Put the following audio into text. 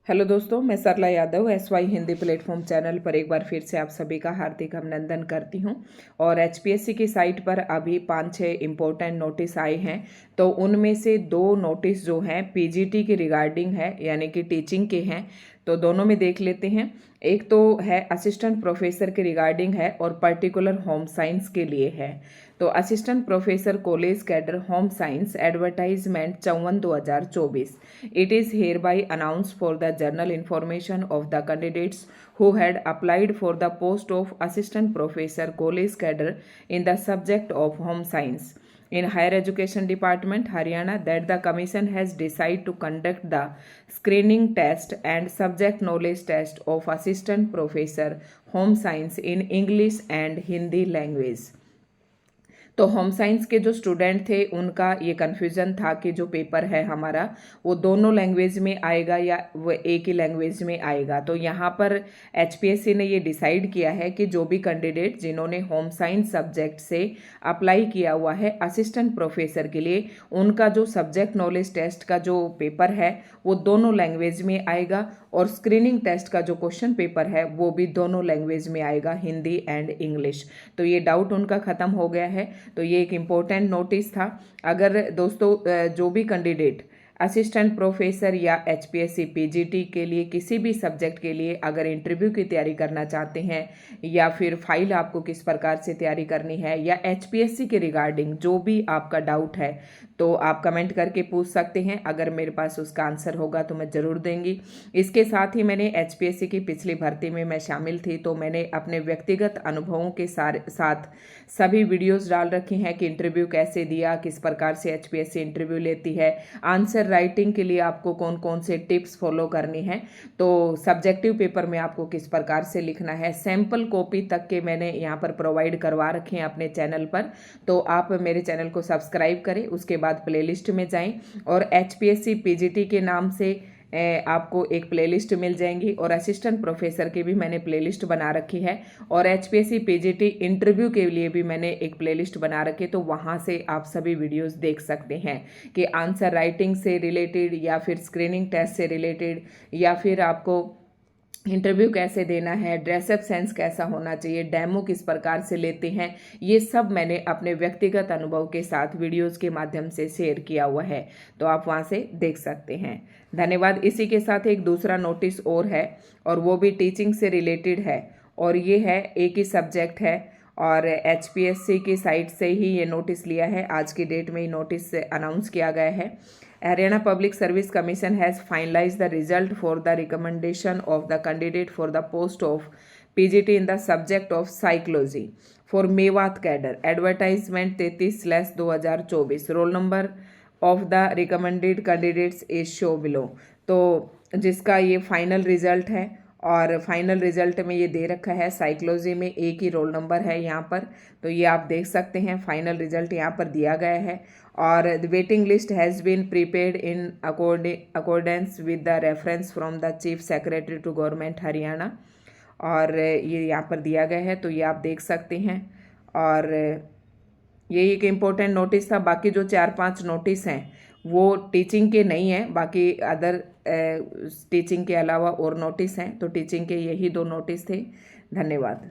Hello दोस्तों, मैं Sarla Yadav SY Hindi platform channel पर एक बार फिर से आप सभी का हार्दिक अभिनंदन करती हूं। और HPSC की साइट पर अभी 5-6 इम्पोर्टेंट नोटिस आए हैं। तो उनमें से 2 नोटिस जो हैं PGT के रिगार्डिंग है, यानी कि टीचिंग के हैं। तो दोनों में देख लेते हैं। एक तो है असिस्टेंट प्रोफेसर के रिगार्डिंग है और पर्टिकुलर होम साइंस के लिए है। तो assistant professor college cadre home science advertisement 54/2024 it is here by announce for the general information of the candidates who had applied for the post of assistant professor college cadre in the subject of home science in higher education department Haryana that the commission has decided to conduct the screening test and subject knowledge test of assistant professor home science in English and Hindi language। तो home science के जो student थे उनका ये confusion था कि जो paper है हमारा वो दोनों लैंग्वेज में आएगा या वो एक ही लैंग्वेज में आएगा। तो यहाँ पर HPSC ने ये डिसाइड किया है कि जो भी कैंडिडेट जिन्होंने होम साइंस सब्जेक्ट से अप्लाई किया हुआ है असिस्टेंट प्रोफेसर के लिए, उनका जो सब्जेक्ट नॉलेज टेस्ट का जो पेपर है वो दोनों लैंग्वेज में आएगा और स्क्रीनिंग टेस्ट का जो क्वेश्चन पेपर है वो भी दोनों लैंग्वेज में आएगा, हिंदी एंड इंग्लिश। तो ये डाउट उनका ख़त्म हो गया है। तो ये एक इम्पोर्टेंट नोटिस था। अगर दोस्तों जो भी कैंडिडेट असिस्टेंट प्रोफेसर या HPSC PGT के लिए किसी भी सब्जेक्ट के लिए अगर इंटरव्यू की तैयारी करना चाहते हैं या फिर फाइल आपको किस प्रकार से तैयारी करनी है या HPSC के रिगार्डिंग जो भी आपका डाउट है तो आप कमेंट करके पूछ सकते हैं। अगर मेरे पास उसका आंसर होगा तो मैं ज़रूर देंगी। इसके साथ ही मैंने HPSC की पिछली भर्ती में मैं शामिल थी तो मैंने अपने व्यक्तिगत अनुभवों के साथ सभी वीडियोज़ डाल रखी हैं कि इंटरव्यू कैसे दिया, किस प्रकार से HPSC इंटरव्यू लेती है, आंसर राइटिंग के लिए आपको कौन कौन से टिप्स फॉलो करनी है, तो सब्जेक्टिव पेपर में आपको किस प्रकार से लिखना है, सैम्पल कॉपी तक के मैंने यहाँ पर प्रोवाइड करवा रखे हैं अपने चैनल पर। तो आप मेरे चैनल को सब्सक्राइब करें, उसके बाद प्लेलिस्ट में जाएं और HPSC PGT के नाम से आपको एक प्लेलिस्ट मिल जाएंगी और असिस्टेंट प्रोफेसर की भी मैंने प्लेलिस्ट बना रखी है और HPSC PGT इंटरव्यू के लिए भी मैंने एक प्लेलिस्ट बना रखी है। तो वहाँ से आप सभी वीडियोस देख सकते हैं कि आंसर राइटिंग से रिलेटेड या फिर स्क्रीनिंग टेस्ट से रिलेटेड या फिर आपको इंटरव्यू कैसे देना है, ड्रेसअप सेंस कैसा होना चाहिए, डेमो किस प्रकार से लेते हैं, ये सब मैंने अपने व्यक्तिगत अनुभव के साथ वीडियोस के माध्यम से शेयर किया हुआ है। तो आप वहाँ से देख सकते हैं। धन्यवाद। इसी के साथ एक दूसरा नोटिस और है और वो भी टीचिंग से रिलेटेड है और ये है एक ही सब्जेक्ट है और HPSC की साइट से ही ये नोटिस लिया है। आज की डेट में ये नोटिस अनाउंस किया गया है। Haryana Public Service Commission has finalized the result for the recommendation of the candidate for the post of PGT in the subject of psychology for Mewat cadre. Advertisement 33/2024. Roll number of the recommended candidates is show below. तो जिसका ये final result है और final result में ये दे रखा है psychology में एक ही रोल नंबर है यहाँ पर। तो ये आप देख सकते हैं, फाइनल रिजल्ट यहाँ पर दिया गया है और the waiting list has been prepared in accordance with the reference from the chief secretary to government Haryana. और ये यहाँ पर दिया गया है तो ये आप देख सकते हैं। और ये एक इम्पोर्टेंट नोटिस था। बाकी जो 4-5 नोटिस हैं वो टीचिंग के नहीं हैं, बाकी अदर टीचिंग के अलावा और नोटिस हैं। तो टीचिंग के यही 2 नोटिस थे। धन्यवाद।